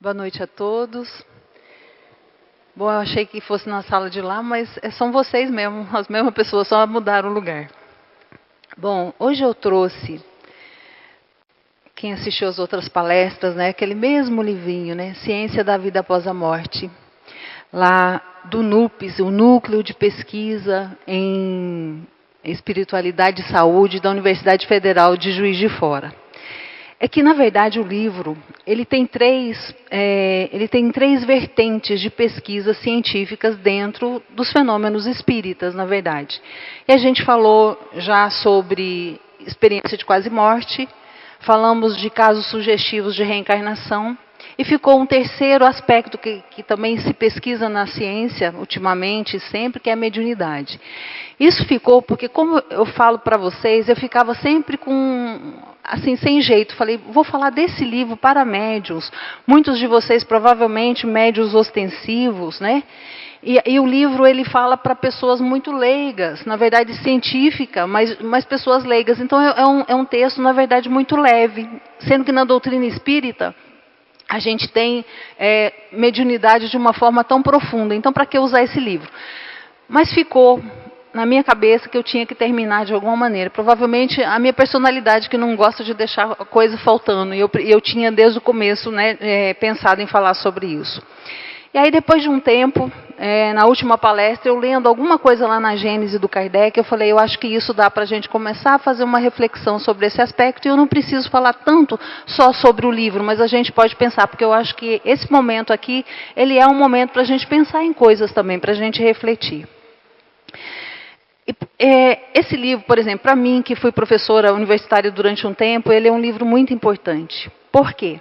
Boa noite a todos. Bom, eu achei que fosse na sala de lá, mas são vocês mesmo, as mesmas pessoas, só mudaram o lugar. Bom, hoje eu trouxe, quem assistiu às outras palestras, né, aquele mesmo livrinho, né, Ciência da Vida Após a Morte, lá do NUPES, o Núcleo de Pesquisa em Espiritualidade e Saúde da Universidade Federal de Juiz de Fora. É que, na verdade, o livro ele tem três vertentes de pesquisas científicas dentro dos fenômenos espíritas, na verdade. E a gente falou já sobre experiência de quase morte, falamos de casos sugestivos de reencarnação, e ficou um terceiro aspecto que também se pesquisa na ciência, ultimamente, sempre, que é a mediunidade. Isso ficou porque, como eu falo para vocês, eu ficava sempre assim, sem jeito. Falei, vou falar desse livro para médiuns. Muitos de vocês, provavelmente, médiuns ostensivos, né? E o livro, ele fala para pessoas muito leigas, na verdade científica, mas pessoas leigas. Então, é um texto, na verdade, muito leve. Sendo que na doutrina espírita, a gente tem mediunidade de uma forma tão profunda. Então, para que usar esse livro? Mas ficou na minha cabeça que eu tinha que terminar de alguma maneira. Provavelmente a minha personalidade que não gosta de deixar a coisa faltando. E eu tinha desde o começo, né, pensado em falar sobre isso. E aí, depois de um tempo, na última palestra, eu lendo alguma coisa lá na Gênese do Kardec, eu falei, eu acho que isso dá para a gente começar a fazer uma reflexão sobre esse aspecto, e eu não preciso falar tanto só sobre o livro, mas a gente pode pensar, porque eu acho que esse momento aqui, ele é um momento para a gente pensar em coisas também, para a gente refletir. Esse livro, por exemplo, para mim, que fui professora universitária durante um tempo, ele é um livro muito importante. Por quê?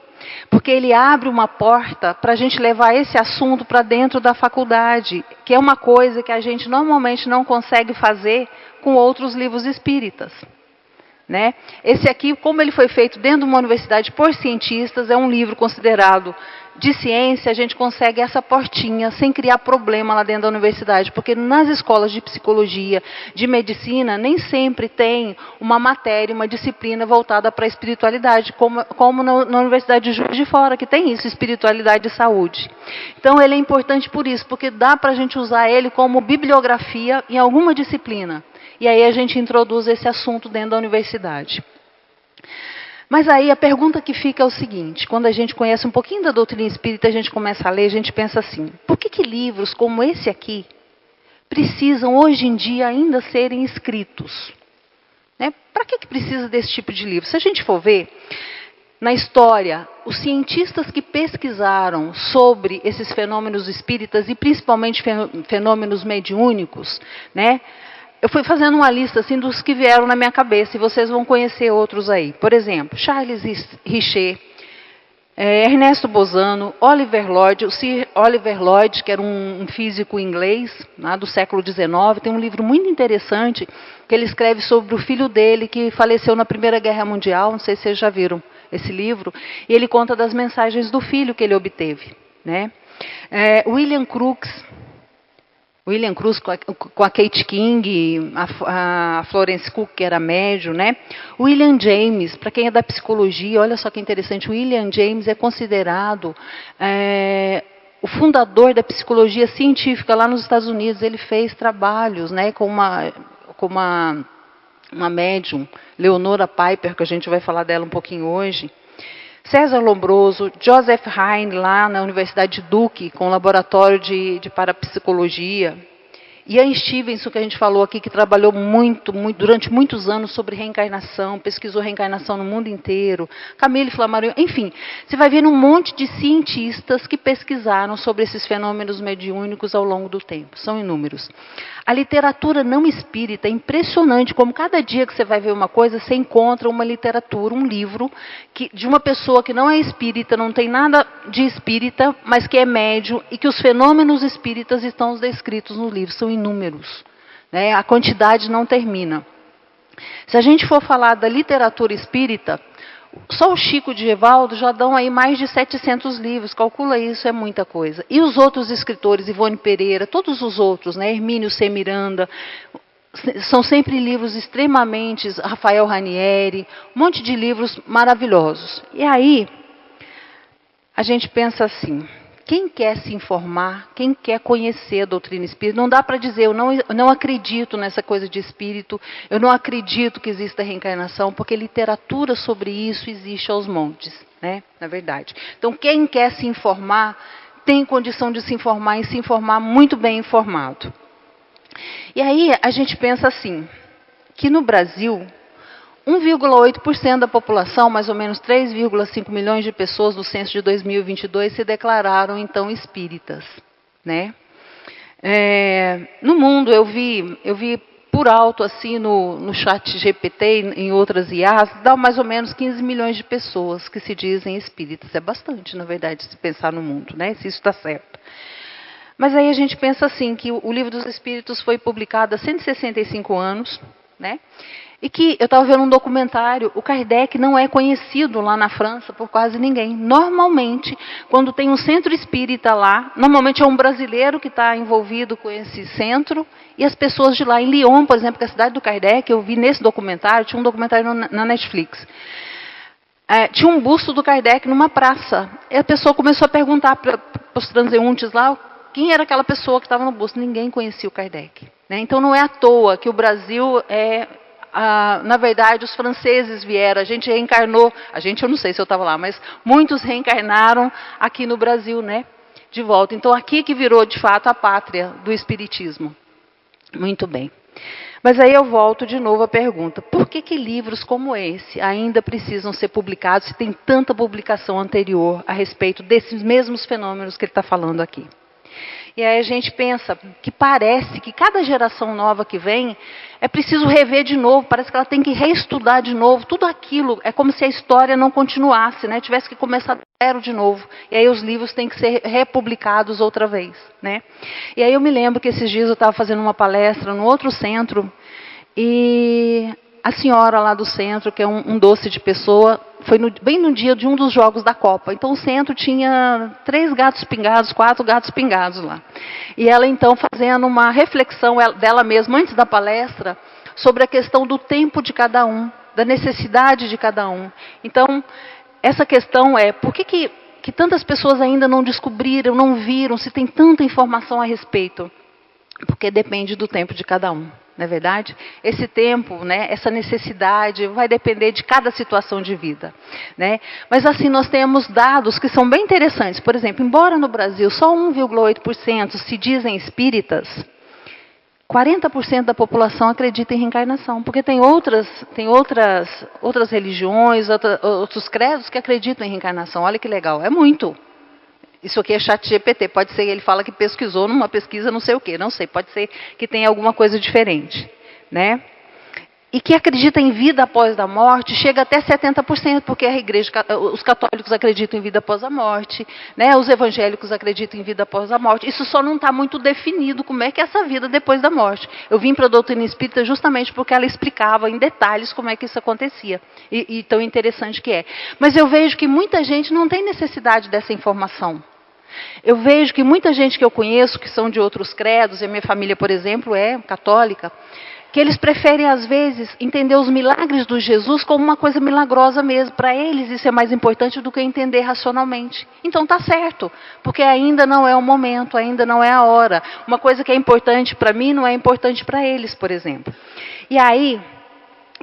Porque ele abre uma porta para a gente levar esse assunto para dentro da faculdade, que é uma coisa que a gente normalmente não consegue fazer com outros livros espíritas. Né? Esse aqui, como ele foi feito dentro de uma universidade por cientistas, é um livro considerado de ciência, a gente consegue essa portinha sem criar problema lá dentro da universidade, porque nas escolas de psicologia, de medicina, nem sempre tem uma matéria, uma disciplina voltada para a espiritualidade, como na Universidade de Juiz de Fora, que tem isso, espiritualidade e saúde. Então ele é importante por isso, porque dá para a gente usar ele como bibliografia em alguma disciplina. E aí a gente introduz esse assunto dentro da universidade. Mas aí a pergunta que fica é o seguinte, quando a gente conhece um pouquinho da doutrina espírita, a gente começa a ler, a gente pensa assim, por que livros como esse aqui precisam hoje em dia ainda serem escritos? Né? Para que precisa desse tipo de livro? Se a gente for ver, na história, os cientistas que pesquisaram sobre esses fenômenos espíritas e principalmente fenômenos mediúnicos, né? Eu fui fazendo uma lista assim dos que vieram na minha cabeça e vocês vão conhecer outros aí. Por exemplo, Charles Richer, Ernesto Bozano, Oliver Lloyd, o Sir Oliver Lloyd, que era um físico inglês, né, do século XIX, tem um livro muito interessante que ele escreve sobre o filho dele que faleceu na Primeira Guerra Mundial, não sei se vocês já viram esse livro, e ele conta das mensagens do filho que ele obteve. Né? William Crookes com a Kate King, a Florence Cook, que era médium, né? William James, para quem é da psicologia, olha só que interessante, William James é considerado o fundador da psicologia científica lá nos Estados Unidos. Ele fez trabalhos, né, com uma médium, Leonora Piper, que a gente vai falar dela um pouquinho hoje. César Lombroso, Joseph Hine, lá na Universidade de Duke, com o laboratório de parapsicologia. Ian Stevenson, que a gente falou aqui, que trabalhou durante muitos anos sobre reencarnação, pesquisou reencarnação no mundo inteiro. Camille Flammarion, enfim, você vai ver um monte de cientistas que pesquisaram sobre esses fenômenos mediúnicos ao longo do tempo. São inúmeros. A literatura não espírita é impressionante, como cada dia que você vai ver uma coisa, você encontra uma literatura, um livro, de uma pessoa que não é espírita, não tem nada de espírita, mas que é médium, e que os fenômenos espíritas estão descritos no livro, são inúmeros. Né? A quantidade não termina. Se a gente for falar da literatura espírita, só o Chico de Gevaldo já dão aí mais de 700 livros, calcula isso, é muita coisa. E os outros escritores, Ivone Pereira, todos os outros, né, Hermínio C. Miranda, são sempre livros extremamente, Rafael Ranieri, um monte de livros maravilhosos. E aí, a gente pensa assim, quem quer se informar, quem quer conhecer a doutrina espírita, não dá para dizer, eu não acredito nessa coisa de espírito, eu não acredito que exista reencarnação, porque literatura sobre isso existe aos montes, né? Na verdade. Então, quem quer se informar, tem condição de se informar e se informar muito bem informado. E aí a gente pensa assim, que no Brasil, 1,8% da população, mais ou menos 3,5 milhões de pessoas no censo de 2022 se declararam então espíritas, né? No mundo eu vi por alto assim no chat GPT e em outras IAs, dá mais ou menos 15 milhões de pessoas que se dizem espíritas. É bastante, na verdade, se pensar no mundo, né? Se isso está certo. Mas aí a gente pensa assim, que o Livro dos Espíritos foi publicado há 165 anos, né? E que, eu estava vendo um documentário, o Kardec não é conhecido lá na França por quase ninguém. Normalmente, quando tem um centro espírita lá, normalmente é um brasileiro que está envolvido com esse centro, e as pessoas de lá, em Lyon, por exemplo, que é a cidade do Kardec, eu vi nesse documentário, tinha um documentário na Netflix, tinha um busto do Kardec numa praça. E a pessoa começou a perguntar para os transeuntes lá, quem era aquela pessoa que estava no busto? Ninguém conhecia o Kardec, né? Então não é à toa que o Brasil na verdade, os franceses vieram, a gente reencarnou, eu não sei se eu estava lá, mas muitos reencarnaram aqui no Brasil, né? De volta. Então aqui que virou de fato a pátria do Espiritismo. Muito bem. Mas aí eu volto de novo à pergunta, por que livros como esse ainda precisam ser publicados se tem tanta publicação anterior a respeito desses mesmos fenômenos que ele está falando aqui? E aí a gente pensa que parece que cada geração nova que vem é preciso rever de novo, parece que ela tem que reestudar de novo, tudo aquilo, é como se a história não continuasse, né? Tivesse que começar do zero de novo. E aí os livros têm que ser republicados outra vez, né? E aí eu me lembro que esses dias eu estava fazendo uma palestra no outro centro, e a senhora lá do centro, que é um doce de pessoa, foi bem no dia de um dos jogos da Copa. Então o centro tinha 3 gatos pingados, 4 gatos pingados lá. E ela então fazendo uma reflexão dela mesma, antes da palestra, sobre a questão do tempo de cada um, da necessidade de cada um. Então, essa questão é, por que tantas pessoas ainda não descobriram, não viram, se tem tanta informação a respeito? Porque depende do tempo de cada um. Não é verdade? Esse tempo, né, essa necessidade, vai depender de cada situação de vida, né? Mas assim, nós temos dados que são bem interessantes. Por exemplo, embora no Brasil só 1,8% se dizem espíritas, 40% da população acredita em reencarnação, porque tem outras religiões, outros credos que acreditam em reencarnação. Olha que legal, é muito. Isso aqui é chat GPT, pode ser, ele fala que pesquisou numa pesquisa não sei o quê, não sei, pode ser que tenha alguma coisa diferente, né? E que acredita em vida após a morte, chega até 70%, porque a igreja, os católicos acreditam em vida após a morte, né? Os evangélicos acreditam em vida após a morte. Isso só não está muito definido como é que é essa vida depois da morte. Eu vim para a doutrina espírita justamente porque ela explicava em detalhes como é que isso acontecia. E tão interessante que é. Mas eu vejo que muita gente não tem necessidade dessa informação. Eu vejo que muita gente que eu conheço, que são de outros credos, e a minha família, por exemplo, é católica, que eles preferem, às vezes, entender os milagres do Jesus como uma coisa milagrosa mesmo. Para eles isso é mais importante do que entender racionalmente. Então está certo, porque ainda não é o momento, ainda não é a hora. Uma coisa que é importante para mim não é importante para eles, por exemplo. E aí,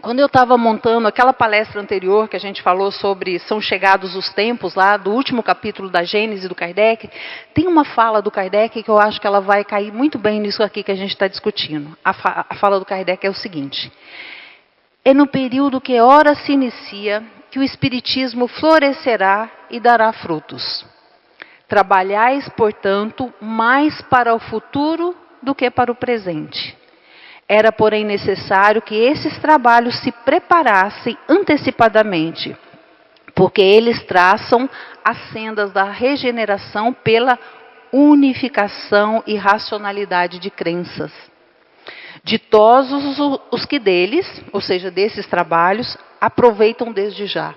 quando eu estava montando aquela palestra anterior que a gente falou sobre São Chegados os Tempos, lá do último capítulo da Gênese do Kardec, tem uma fala do Kardec que eu acho que ela vai cair muito bem nisso aqui que a gente está discutindo. A fala do Kardec é o seguinte: é no período que ora se inicia que o Espiritismo florescerá e dará frutos. Trabalhais, portanto, mais para o futuro do que para o presente. Era, porém, necessário que esses trabalhos se preparassem antecipadamente, porque eles traçam as sendas da regeneração pela unificação e racionalidade de crenças. Ditosos os que deles, ou seja, desses trabalhos, aproveitam desde já.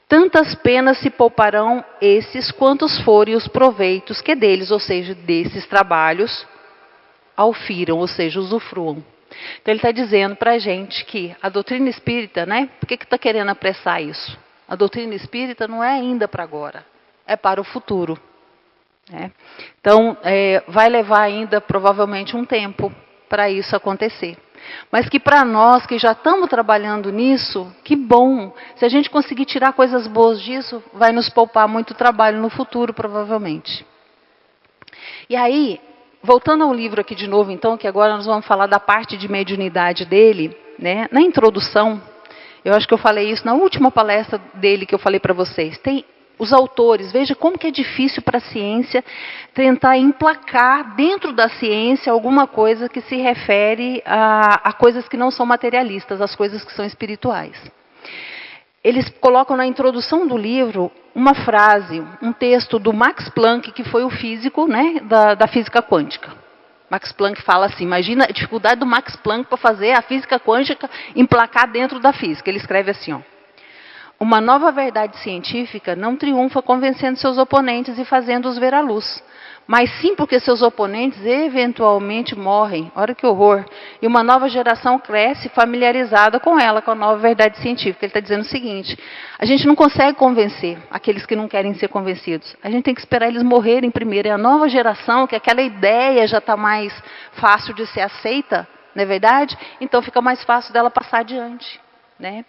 Tantas penas se pouparão esses quantos forem os proveitos que deles, ou seja, desses trabalhos, aufiram, ou seja, usufruam. Então ele está dizendo para a gente que a doutrina espírita, né? Por que está querendo apressar isso? A doutrina espírita não é ainda para agora. é para o futuro. Né? Então, vai levar ainda, provavelmente, um tempo para isso acontecer. Mas que para nós que já estamos trabalhando nisso, que bom. Se a gente conseguir tirar coisas boas disso, vai nos poupar muito trabalho no futuro, provavelmente. E aí, voltando ao livro aqui de novo, então, que agora nós vamos falar da parte de mediunidade dele, né? Na introdução, eu acho que eu falei isso na última palestra dele que eu falei para vocês. Tem os autores, veja como que é difícil para a ciência tentar emplacar dentro da ciência alguma coisa que se refere a coisas que não são materialistas, as coisas que são espirituais. Eles colocam na introdução do livro uma frase, um texto do Max Planck, que foi o físico, né, da física quântica. Max Planck fala assim, imagina a dificuldade do Max Planck para fazer a física quântica emplacar dentro da física. Ele escreve assim, ó: uma nova verdade científica não triunfa convencendo seus oponentes e fazendo-os ver a luz, mas sim porque seus oponentes eventualmente morrem. Olha que horror. E uma nova geração cresce familiarizada com ela, com a nova verdade científica. Ele está dizendo o seguinte, a gente não consegue convencer aqueles que não querem ser convencidos. A gente tem que esperar eles morrerem primeiro. É a nova geração, que aquela ideia já está mais fácil de ser aceita, não é verdade? Então fica mais fácil dela passar adiante, né?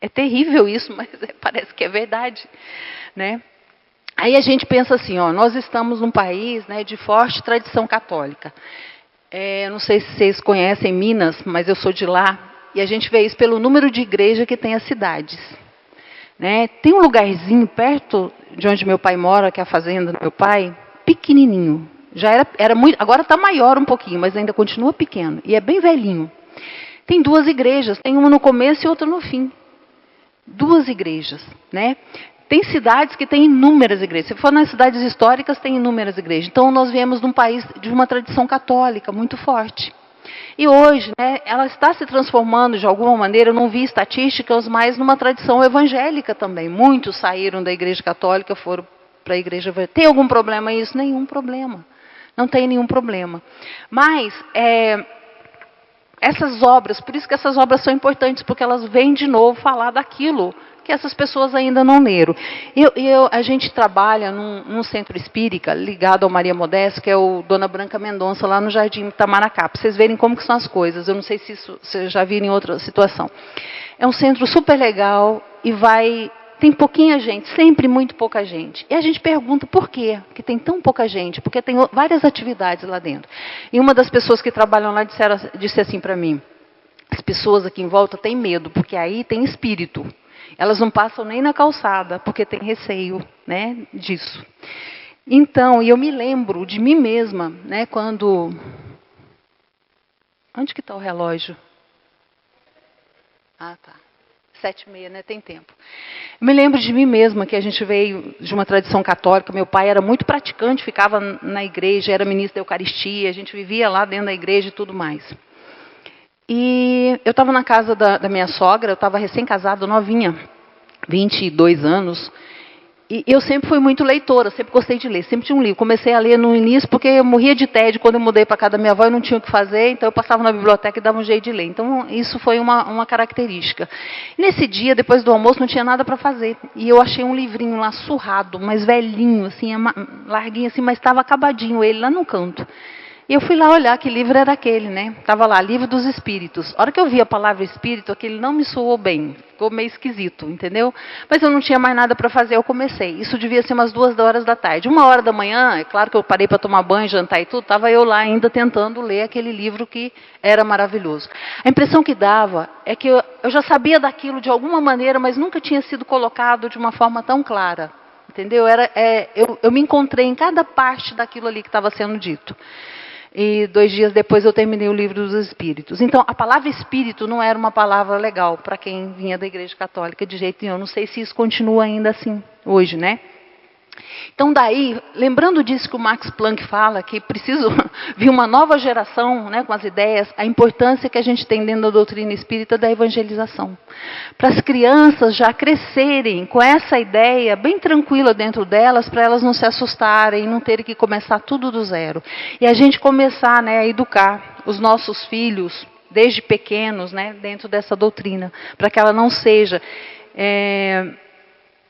É terrível isso, mas parece que é verdade, né? Aí a gente pensa assim, ó, nós estamos num país, né, de forte tradição católica. Não sei se vocês conhecem Minas, mas eu sou de lá, e a gente vê isso pelo número de igrejas que tem as cidades. Né? Tem um lugarzinho perto de onde meu pai mora, que é a fazenda do meu pai, pequenininho. Já era muito, agora está maior um pouquinho, mas ainda continua pequeno, e é bem velhinho. Tem 2 igrejas, tem uma no começo e outra no fim. 2 igrejas, né? Tem cidades que têm inúmeras igrejas. Se for nas cidades históricas, tem inúmeras igrejas. Então, nós viemos de um país de uma tradição católica muito forte. E hoje, né, ela está se transformando de alguma maneira, eu não vi estatísticas, mas numa tradição evangélica também. Muitos saíram da igreja católica, foram para a igreja evangélica. Tem algum problema isso? Nenhum problema. Não tem nenhum problema. Mas, essas obras, por isso que essas obras são importantes, porque elas vêm de novo falar daquilo que essas pessoas ainda não leram. A gente trabalha num centro espírita ligado ao Maria Modesta, que é o Dona Branca Mendonça, lá no Jardim Itamaracá, para vocês verem como que são as coisas. Eu não sei se isso vocês já viram em outra situação. É um centro super legal e tem pouquinha gente, sempre muito pouca gente. E a gente pergunta por quê que tem tão pouca gente, porque tem várias atividades lá dentro. E uma das pessoas que trabalham lá disse assim para mim, as pessoas aqui em volta têm medo, porque aí tem espírito. Elas não passam nem na calçada, porque tem receio, né, disso. Então, e eu me lembro de mim mesma, né, quando... Onde que está o relógio? Ah, tá. 7h30, né? Tem tempo. Eu me lembro de mim mesma, que a gente veio de uma tradição católica. Meu pai era muito praticante, ficava na igreja, era ministro da Eucaristia, a gente vivia lá dentro da igreja e tudo mais. E eu estava na casa da minha sogra, eu estava recém-casada, novinha, 22 anos. E eu sempre fui muito leitora, sempre gostei de ler, sempre tinha um livro. Comecei a ler no início porque eu morria de tédio quando eu mudei para casa da minha avó e não tinha o que fazer, então eu passava na biblioteca e dava um jeito de ler. Então isso foi uma característica. E nesse dia, depois do almoço, não tinha nada para fazer. E eu achei um livrinho lá surrado, mais velhinho, assim, larguinho assim, mas estava acabadinho ele lá no canto. E eu fui lá olhar que livro era aquele, né? Estava lá, Livro dos Espíritos. A hora que eu vi a palavra espírito, aquele não me soou bem. Ficou meio esquisito, entendeu? Mas eu não tinha mais nada para fazer, eu comecei. Isso devia ser umas 2h da tarde. 1h da manhã, é claro que eu parei para tomar banho, jantar e tudo, estava eu lá ainda tentando ler aquele livro que era maravilhoso. A impressão que dava é que eu já sabia daquilo de alguma maneira, mas nunca tinha sido colocado de uma forma tão clara. Entendeu? Eu me encontrei em cada parte daquilo ali que estava sendo dito. E 2 dias depois eu terminei o Livro dos Espíritos. Então, a palavra espírito não era uma palavra legal para quem vinha da Igreja Católica de jeito nenhum. Eu não sei se isso continua ainda assim hoje, né? Então, daí, lembrando disso que o Max Planck fala, que preciso vir uma nova geração, né, com as ideias, a importância que a gente tem dentro da doutrina espírita da evangelização. Para as crianças já crescerem com essa ideia bem tranquila dentro delas, para elas não se assustarem, não terem que começar tudo do zero. E a gente começar, né, a educar os nossos filhos, desde pequenos, né, dentro dessa doutrina, para que ela não seja...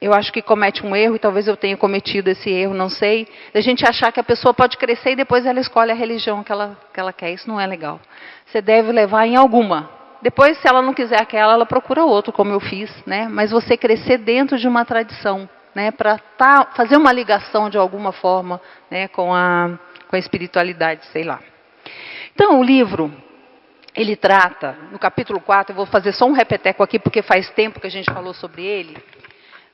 eu acho que comete um erro, e talvez eu tenha cometido esse erro, não sei, a gente achar que a pessoa pode crescer e depois ela escolhe a religião que ela quer. Isso não é legal. Você deve levar em alguma. Depois, se ela não quiser aquela, ela procura outro, como eu fiz, né? Mas você crescer dentro de uma tradição, né? Para fazer uma ligação de alguma forma, né? com a espiritualidade, sei lá. Então, o livro, ele trata, no capítulo 4, eu vou fazer só um repeteco aqui, porque faz tempo que a gente falou sobre ele.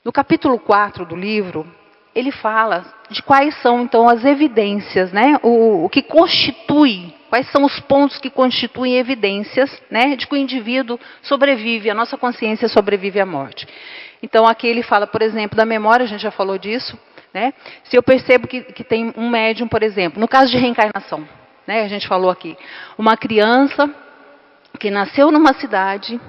No capítulo 4 do livro, ele fala de quais são, então, as evidências, né? O que constitui, quais são os pontos que constituem evidências, né? De que o indivíduo sobrevive, a nossa consciência sobrevive à morte. Então, aqui ele fala, por exemplo, da memória, a gente já falou disso, né? Se eu percebo que tem um médium, por exemplo, no caso de reencarnação, né? A gente falou aqui, uma criança que nasceu numa cidade.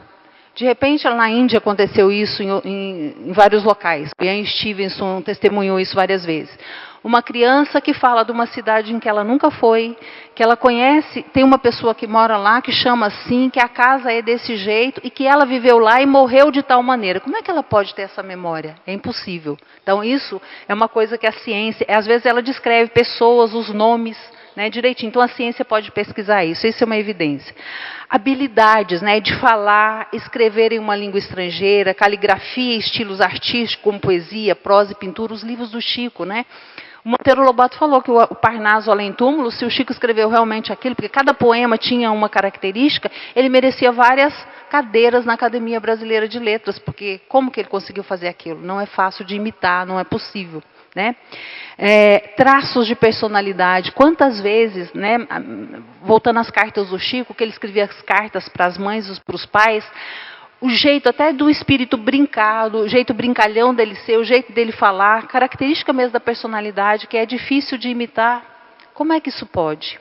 De repente, na Índia aconteceu isso em vários locais. Ian Stevenson testemunhou isso várias vezes. Uma criança que fala de uma cidade em que ela nunca foi, que ela conhece, tem uma pessoa que mora lá, que chama assim, que a casa é desse jeito, e que ela viveu lá e morreu de tal maneira. Como é que ela pode ter essa memória? É impossível. Então, isso é uma coisa que a ciência, às vezes ela descreve pessoas, os nomes, né, direitinho. Então, a ciência pode pesquisar isso. Isso é uma evidência. Habilidades, né, de falar, escrever em uma língua estrangeira, caligrafia, estilos artísticos, como poesia, prosa e pintura, os livros do Chico, né? O Monteiro Lobato falou que o Parnaso Além Túmulo, se o Chico escreveu realmente aquilo, porque cada poema tinha uma característica, ele merecia várias cadeiras na Academia Brasileira de Letras, porque como que ele conseguiu fazer aquilo? Não é fácil de imitar, não é possível. Né? Traços de personalidade, quantas vezes, né, voltando às cartas do Chico, que ele escrevia as cartas para as mães e para os pais, o jeito até do espírito brincado, o jeito brincalhão dele ser, o jeito dele falar, característica mesmo da personalidade, que é difícil de imitar. Como é que isso pode?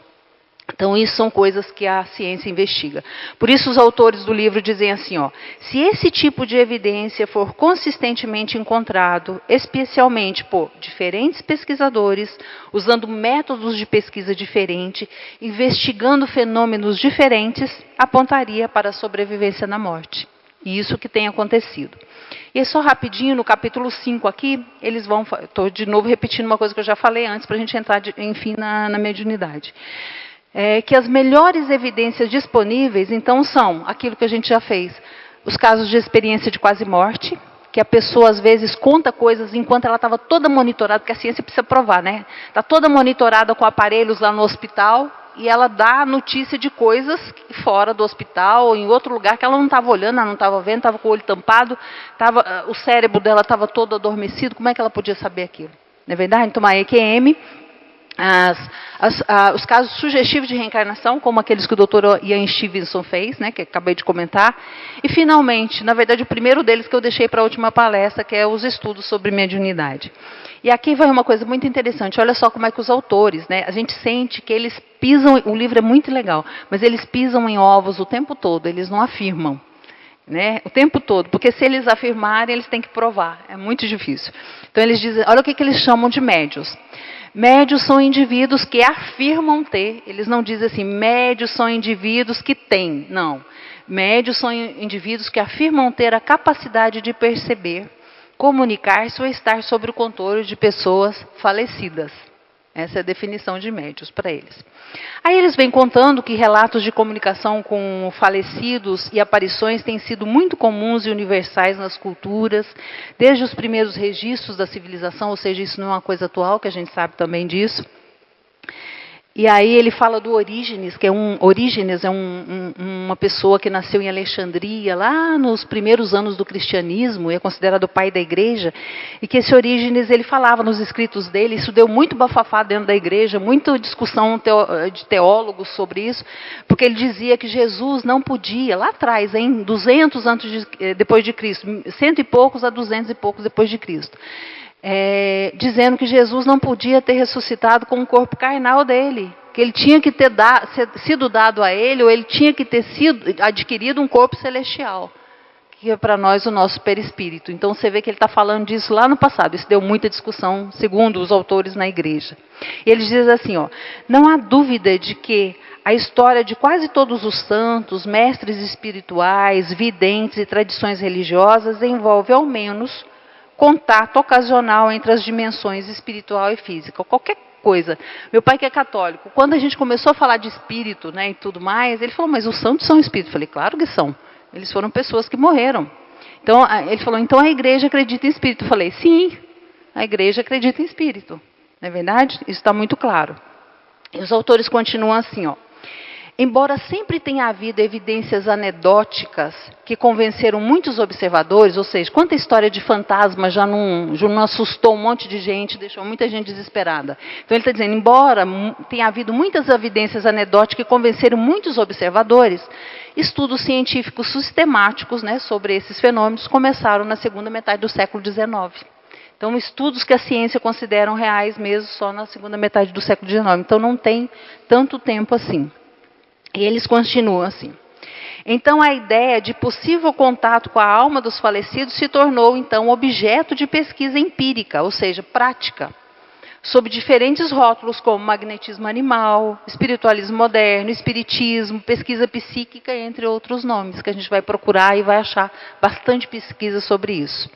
Então, isso são coisas que a ciência investiga. Por isso, os autores do livro dizem assim, ó, se esse tipo de evidência for consistentemente encontrado, especialmente por diferentes pesquisadores, usando métodos de pesquisa diferentes, investigando fenômenos diferentes, apontaria para a sobrevivência na morte. E isso que tem acontecido. E só rapidinho, no capítulo 5 aqui, eles vão... Estou de novo repetindo uma coisa que eu já falei antes, para a gente entrar, enfim, na mediunidade. Que as melhores evidências disponíveis, então, são aquilo que a gente já fez. Os casos de experiência de quase morte, que a pessoa, às vezes, conta coisas enquanto ela estava toda monitorada, porque a ciência precisa provar, né? Está toda monitorada com aparelhos lá no hospital, e ela dá notícia de coisas fora do hospital, ou em outro lugar, que ela não estava olhando, ela não estava vendo, estava com o olho tampado, o cérebro dela estava todo adormecido, como é que ela podia saber aquilo? Não é verdade? Então, a EQM... os casos sugestivos de reencarnação, como aqueles que o Dr. Ian Stevenson fez, né, que acabei de comentar. E, finalmente, na verdade, o primeiro deles que eu deixei para a última palestra, que é os estudos sobre mediunidade. E aqui vai uma coisa muito interessante. Olha só como é que os autores, né, a gente sente que eles pisam, o livro é muito legal, mas eles pisam em ovos o tempo todo, eles não afirmam. Né, o tempo todo, porque se eles afirmarem, eles têm que provar, é muito difícil. Então, eles dizem, olha o que eles chamam de médios. Médios são indivíduos que afirmam ter, eles não dizem assim, médios são indivíduos que têm, não. Médios são indivíduos que afirmam ter a capacidade de perceber, comunicar-se ou estar sob o controle de pessoas falecidas. Essa é a definição de médios para eles. Aí eles vêm contando que relatos de comunicação com falecidos e aparições têm sido muito comuns e universais nas culturas, desde os primeiros registros da civilização, ou seja, isso não é uma coisa atual, que a gente sabe também disso. E aí ele fala do Orígenes, que Orígenes é uma pessoa que nasceu em Alexandria, lá nos primeiros anos do cristianismo, e é considerado o pai da igreja, e que esse Orígenes, ele falava nos escritos dele, isso deu muito bafafá dentro da igreja, muita discussão de teólogos sobre isso, porque ele dizia que Jesus não podia, lá atrás, 200 anos depois de Cristo, 100 e poucos a 200 e poucos depois de Cristo, dizendo que Jesus não podia ter ressuscitado com o corpo carnal dele, que ele tinha que ter sido dado a ele, ou ele tinha que ter adquirido um corpo celestial, que é para nós o nosso perispírito. Então você vê que ele está falando disso lá no passado, isso deu muita discussão, segundo os autores na igreja. E eles dizem assim, ó, não há dúvida de que a história de quase todos os santos, mestres espirituais, videntes e tradições religiosas envolve ao menos contato ocasional entre as dimensões espiritual e física, qualquer coisa. Meu pai, que é católico, quando a gente começou a falar de espírito, né, e tudo mais, ele falou, mas os santos são espíritos. Eu falei, claro que são. Eles foram pessoas que morreram. Então, ele falou, então a igreja acredita em espírito. Eu falei, sim, a igreja acredita em espírito. Não é verdade? Isso está muito claro. E os autores continuam assim, ó. Embora sempre tenha havido evidências anedóticas que convenceram muitos observadores, ou seja, quanta história de fantasma já não assustou um monte de gente, deixou muita gente desesperada. Então ele está dizendo, embora tenha havido muitas evidências anedóticas que convenceram muitos observadores, estudos científicos sistemáticos, né, sobre esses fenômenos começaram na segunda metade do século XIX. Então, estudos que a ciência considera reais mesmo só na segunda metade do século XIX. Então, não tem tanto tempo assim. E eles continuam assim. Então, a ideia de possível contato com a alma dos falecidos se tornou, então, objeto de pesquisa empírica, ou seja, prática, sob diferentes rótulos, como magnetismo animal, espiritualismo moderno, espiritismo, pesquisa psíquica, entre outros nomes, que a gente vai procurar e vai achar bastante pesquisa sobre isso.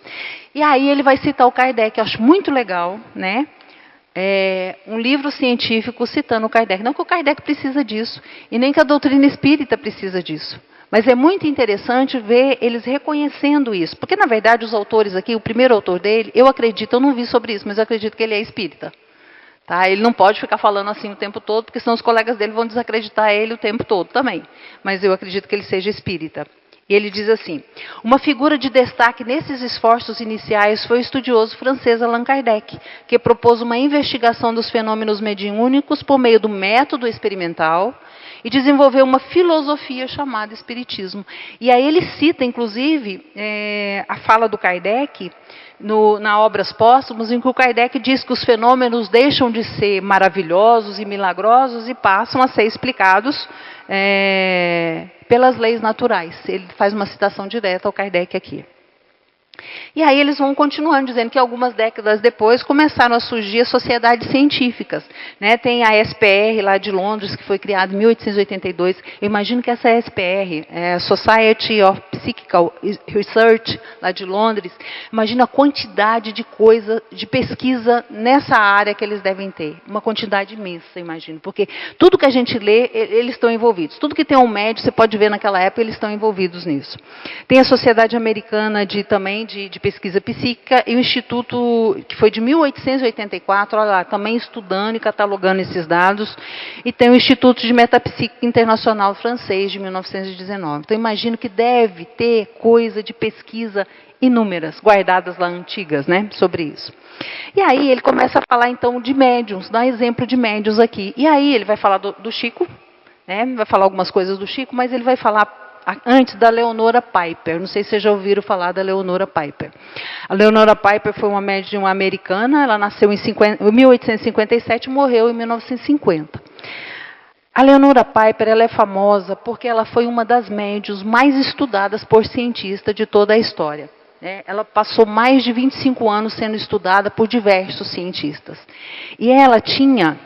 E aí ele vai citar o Kardec, eu acho muito legal, né? Um livro científico citando o Kardec. Não que o Kardec precisa disso, e nem que a doutrina espírita precisa disso. Mas é muito interessante ver eles reconhecendo isso. Porque, na verdade, os autores aqui, o primeiro autor dele, eu acredito, eu não vi sobre isso, mas eu acredito que ele é espírita. Tá? Ele não pode ficar falando assim o tempo todo, porque senão os colegas dele vão desacreditar ele o tempo todo também. Mas eu acredito que ele seja espírita. E ele diz assim, uma figura de destaque nesses esforços iniciais foi o estudioso francês Allan Kardec, que propôs uma investigação dos fenômenos mediúnicos por meio do método experimental e desenvolveu uma filosofia chamada espiritismo. E aí ele cita, inclusive, a fala do Kardec na Obras Póstumas, em que o Kardec diz que os fenômenos deixam de ser maravilhosos e milagrosos e passam a ser explicados pelas leis naturais. Ele faz uma citação direta ao Kardec aqui. E aí eles vão continuando, dizendo que algumas décadas depois começaram a surgir as sociedades científicas. Né? Tem a SPR lá de Londres, que foi criada em 1882. Eu imagino que essa SPR, Society of Psychical Research, lá de Londres, imagina a quantidade de coisa, de pesquisa nessa área que eles devem ter. Uma quantidade imensa, imagino. Porque tudo que a gente lê, eles estão envolvidos. Tudo que tem um médio, você pode ver naquela época, eles estão envolvidos nisso. Tem a Sociedade Americana também de Pesquisa Psíquica e o Instituto, que foi de 1884, olha lá, também estudando e catalogando esses dados, e tem o Instituto de Metapsíquica Internacional francês, de 1919. Então, imagino que deve ter coisa de pesquisa inúmeras, guardadas lá antigas, né, sobre isso. E aí ele começa a falar, então, de médiuns, dá exemplo de médiuns aqui. E aí ele vai falar do Chico, né, vai falar algumas coisas do Chico, mas ele vai falar antes da Leonora Piper. Não sei se vocês já ouviram falar da Leonora Piper. A Leonora Piper foi uma médium americana, ela nasceu em 1857 e morreu em 1950. A Leonora Piper, ela é famosa porque ela foi uma das médiuns mais estudadas por cientistas de toda a história. Ela passou mais de 25 anos sendo estudada por diversos cientistas. E ela tinha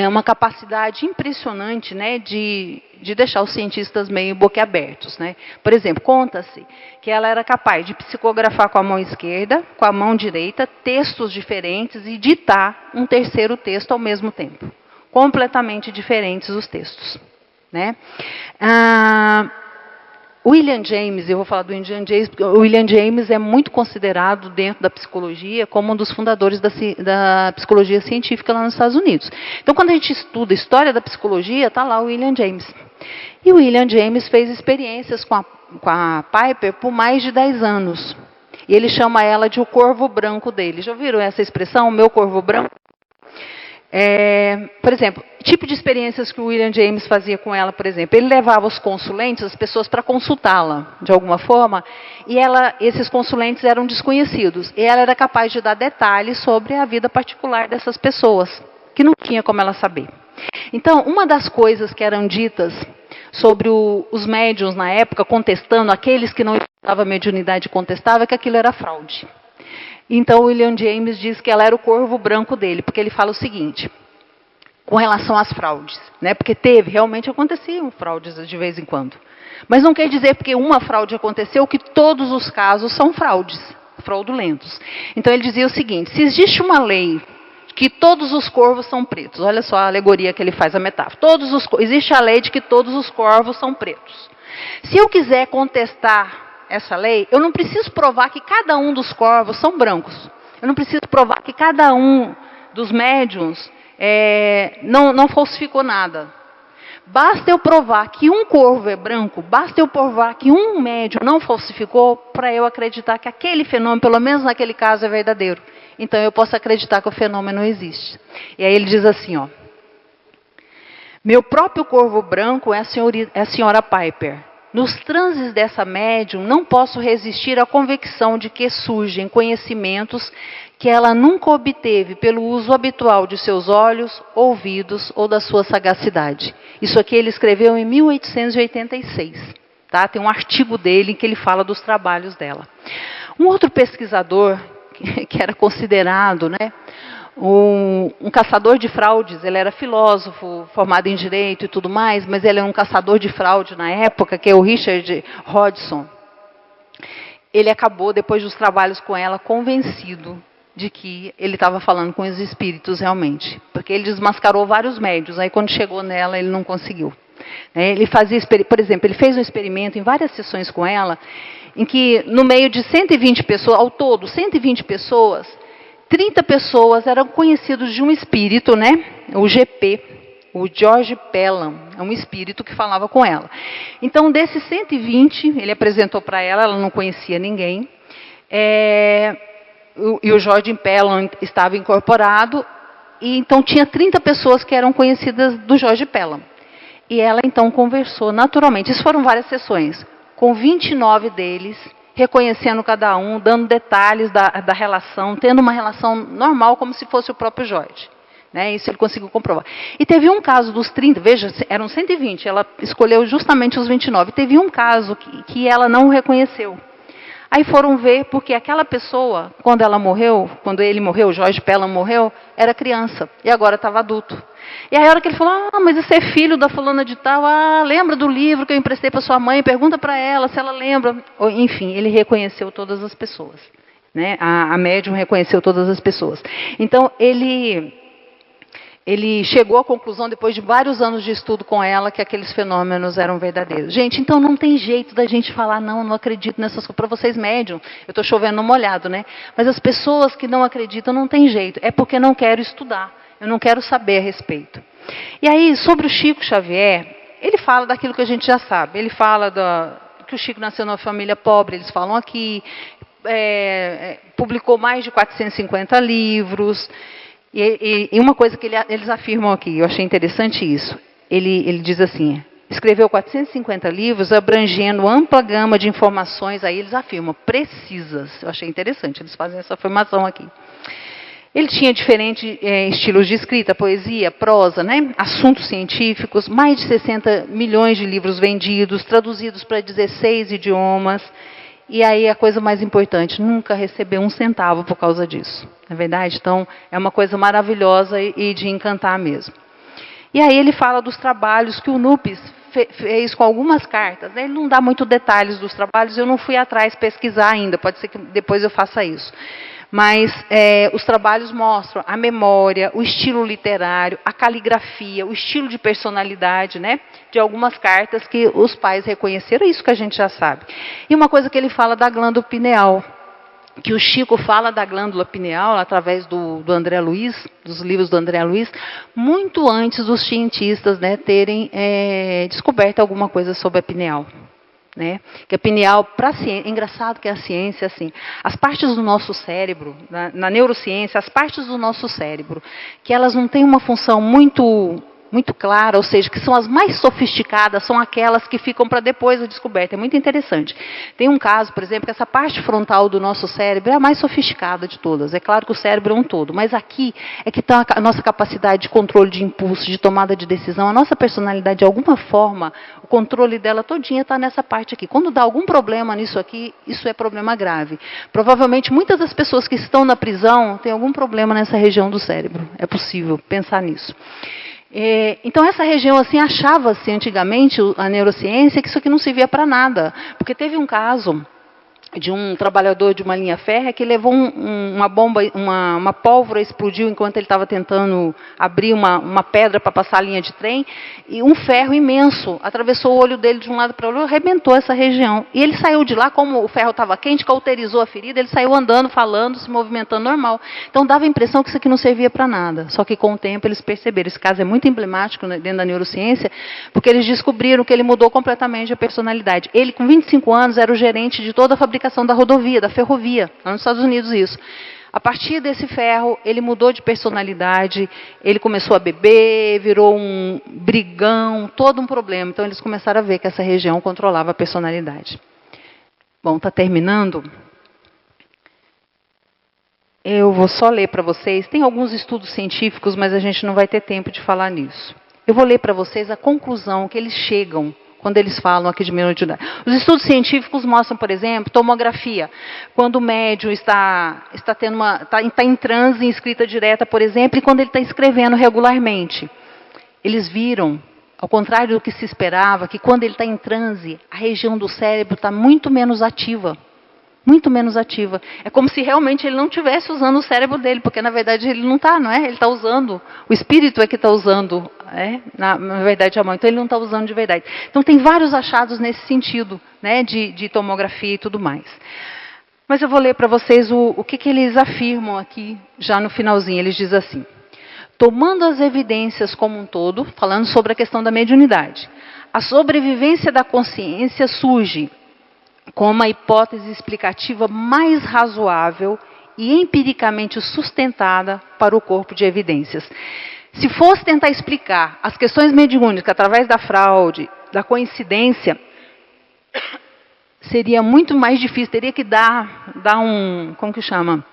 uma capacidade impressionante, né, de deixar os cientistas meio boquiabertos, né? Por exemplo, conta-se que ela era capaz de psicografar com a mão esquerda, com a mão direita, textos diferentes e ditar um terceiro texto ao mesmo tempo. Completamente diferentes os textos, né? William James, eu vou falar do William James, porque o William James é muito considerado dentro da psicologia como um dos fundadores da psicologia científica lá nos Estados Unidos. Então, quando a gente estuda a história da psicologia, está lá o William James. E o William James fez experiências com a Piper por mais de 10 anos. E ele chama ela de o corvo branco dele. Já ouviram essa expressão, o meu corvo branco? Por exemplo, tipo de experiências que o William James fazia com ela, por exemplo, ele levava os consulentes, as pessoas, para consultá-la, de alguma forma, e esses consulentes eram desconhecidos, e ela era capaz de dar detalhes sobre a vida particular dessas pessoas, que não tinha como ela saber. Então, uma das coisas que eram ditas sobre os médiuns na época, contestando, aqueles que não estudavam a mediunidade contestavam, é que aquilo era fraude. Então, o William James diz que ela era o corvo branco dele, porque ele fala o seguinte, com relação às fraudes, né? Porque realmente aconteciam fraudes de vez em quando. Mas não quer dizer porque uma fraude aconteceu que todos os casos são fraudes. fraudulentos. Então ele dizia o seguinte: se existe uma lei que todos os corvos são pretos, olha só a alegoria que ele faz, a metáfora. Existe a lei de que todos os corvos são pretos. Se eu quiser contestar essa lei, eu não preciso provar que cada um dos corvos são brancos. Eu não preciso provar que cada um dos médiuns não falsificou nada. Basta eu provar que um corvo é branco, basta eu provar que um médium não falsificou, para eu acreditar que aquele fenômeno, pelo menos naquele caso, é verdadeiro. Então eu posso acreditar que o fenômeno existe. E aí ele diz assim, ó: meu próprio corvo branco é a senhora Piper. Nos transes dessa médium, não posso resistir à convicção de que surgem conhecimentos que ela nunca obteve pelo uso habitual de seus olhos, ouvidos ou da sua sagacidade. Isso aqui ele escreveu em 1886. Tá? Tem um artigo dele em que ele fala dos trabalhos dela. Um outro pesquisador, que era considerado, né, um caçador de fraudes, ele era filósofo, formado em direito e tudo mais, mas ele é um caçador de fraude na época, que é o Richard Hodgson. Ele acabou, depois dos trabalhos com ela, convencido de que ele estava falando com os espíritos realmente, porque ele desmascarou vários médiuns, aí quando chegou nela ele não conseguiu. Ele fazia, por exemplo, ele fez um experimento em várias sessões com ela, em que no meio de 120 pessoas, ao todo 120 pessoas, 30 pessoas eram conhecidos de um espírito, né? O GP, o George Pelham, é um espírito que falava com ela. Então, desses 120, ele apresentou para ela, ela não conhecia ninguém, e o George Pelham estava incorporado, e então tinha 30 pessoas que eram conhecidas do George Pelham. E ela então conversou naturalmente, isso foram várias sessões, com 29 deles, reconhecendo cada um, dando detalhes da relação, tendo uma relação normal, como se fosse o próprio Jorge. Né? Isso ele conseguiu comprovar. E teve um caso dos 30, veja, eram 120, ela escolheu justamente os 29. Teve um caso que ela não reconheceu. Aí foram ver, porque aquela pessoa, quando ela morreu, quando ele morreu, o George Pelham morreu, era criança, e agora estava adulto. E aí a hora que ele falou, mas esse é filho da fulana de tal, lembra do livro que eu emprestei para sua mãe, pergunta para ela se ela lembra. Enfim, ele reconheceu todas as pessoas. Né? A médium reconheceu todas as pessoas. Então, ele chegou à conclusão, depois de vários anos de estudo com ela, que aqueles fenômenos eram verdadeiros. Gente, então não tem jeito da gente falar, não acredito nessas coisas. Para vocês médium, eu estou chovendo no molhado, né? Mas as pessoas que não acreditam, não tem jeito. É porque não quero estudar. Eu não quero saber a respeito. E aí, sobre o Chico Xavier, ele fala daquilo que a gente já sabe. Ele fala que o Chico nasceu numa família pobre, eles falam aqui, publicou mais de 450 livros. E uma coisa que eles afirmam aqui, eu achei interessante isso. Ele diz assim, escreveu 450 livros, abrangendo ampla gama de informações, aí eles afirmam, precisas. Eu achei interessante, eles fazem essa afirmação aqui. Ele tinha diferentes estilos de escrita, poesia, prosa, né? Assuntos científicos, mais de 60 milhões de livros vendidos, traduzidos para 16 idiomas. E aí a coisa mais importante, nunca recebeu um centavo por causa disso. Não é verdade? Então, é uma coisa maravilhosa e de encantar mesmo. E aí ele fala dos trabalhos que o Nupes fez com algumas cartas. Né? Ele não dá muito detalhes dos trabalhos, eu não fui atrás pesquisar ainda, pode ser que depois eu faça isso. Mas os trabalhos mostram a memória, o estilo literário, a caligrafia, o estilo de personalidade, né, de algumas cartas que os pais reconheceram, isso que a gente já sabe. E uma coisa que ele fala da glândula pineal, que o Chico fala da glândula pineal através do André Luiz, dos livros do André Luiz, muito antes dos cientistas, né, terem descoberto alguma coisa sobre a pineal. Né? Que a pineal, para a ciência, é engraçado que a ciência, assim, as partes do nosso cérebro, na neurociência, as partes do nosso cérebro, que elas não têm uma função muito clara, ou seja, que são as mais sofisticadas, são aquelas que ficam para depois da descoberta. É muito interessante. Tem um caso, por exemplo, que essa parte frontal do nosso cérebro é a mais sofisticada de todas. É claro que o cérebro é um todo, mas aqui é que está a nossa capacidade de controle de impulso, de tomada de decisão, a nossa personalidade, de alguma forma, o controle dela todinha está nessa parte aqui. Quando dá algum problema nisso aqui, isso é problema grave. Provavelmente, muitas das pessoas que estão na prisão têm algum problema nessa região do cérebro. É possível pensar nisso. Então, essa região, assim, achava-se antigamente, a neurociência, que isso aqui não servia para nada. Porque teve um caso trabalhador de uma linha férrea que levou uma bomba, uma pólvora explodiu enquanto ele estava tentando abrir uma pedra para passar a linha de trem, e um ferro imenso atravessou o olho dele de um lado para o outro, arrebentou essa região. E ele saiu de lá, como o ferro estava quente, cauterizou a ferida, ele saiu andando, falando, se movimentando normal. Então dava a impressão que isso aqui não servia para nada. Só que com o tempo eles perceberam. Esse caso é muito emblemático dentro da neurociência, porque eles descobriram que ele mudou completamente a personalidade. Ele, com 25 anos, era o gerente de toda a fabricação da rodovia, da ferrovia, lá nos Estados Unidos isso. A partir desse ferro, ele mudou de personalidade, ele começou a beber, virou um brigão, todo um problema. Então, eles começaram a ver que essa região controlava a personalidade. Bom, está terminando. Eu vou só ler para vocês. Tem alguns estudos científicos, mas a gente não vai ter tempo de falar nisso. Eu vou ler para vocês a conclusão que eles chegam quando eles falam aqui de mediunidade. Os estudos científicos mostram, por exemplo, tomografia. Quando o médium está em transe, em escrita direta, por exemplo, e quando ele está escrevendo regularmente. Eles viram, ao contrário do que se esperava, que quando ele está em transe, a região do cérebro está muito menos ativa. Muito menos ativa. É como se realmente ele não estivesse usando o cérebro dele, porque na verdade ele não está, não é? Ele está usando, o espírito é que está usando, na verdade a mão, então ele não está usando de verdade. Então tem vários achados nesse sentido, né, de tomografia e tudo mais. Mas eu vou ler para vocês o que eles afirmam aqui, já no finalzinho. Eles dizem assim: tomando as evidências como um todo, falando sobre a questão da mediunidade, a sobrevivência da consciência surge como a hipótese explicativa mais razoável e empiricamente sustentada para o corpo de evidências. Se fosse tentar explicar as questões mediúnicas através da fraude, da coincidência, seria muito mais difícil, teria que dar como que chama?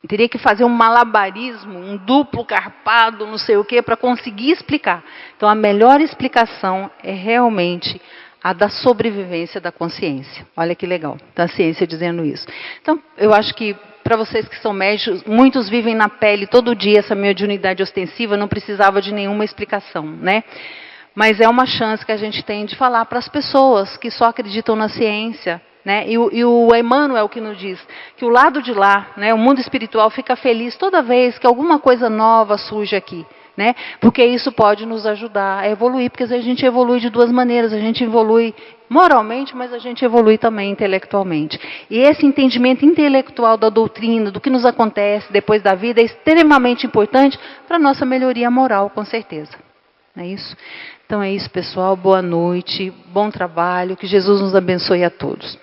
Teria que fazer um malabarismo, um duplo carpado, não sei o quê, para conseguir explicar. Então, a melhor explicação é realmente a da sobrevivência da consciência. Olha que legal, da ciência dizendo isso. Então, eu acho que para vocês que são médicos, muitos vivem na pele todo dia essa mediunidade ostensiva, não precisava de nenhuma explicação, né? Mas é uma chance que a gente tem de falar para as pessoas que só acreditam na ciência, né? E o Emmanuel que nos diz que o lado de lá, né, o mundo espiritual, fica feliz toda vez que alguma coisa nova surge aqui. Né? Porque isso pode nos ajudar a evoluir, porque a gente evolui de duas maneiras, a gente evolui moralmente, mas a gente evolui também intelectualmente. E esse entendimento intelectual da doutrina, do que nos acontece depois da vida, é extremamente importante para a nossa melhoria moral, com certeza. Não é isso? Então é isso, pessoal. Boa noite, bom trabalho, que Jesus nos abençoe a todos.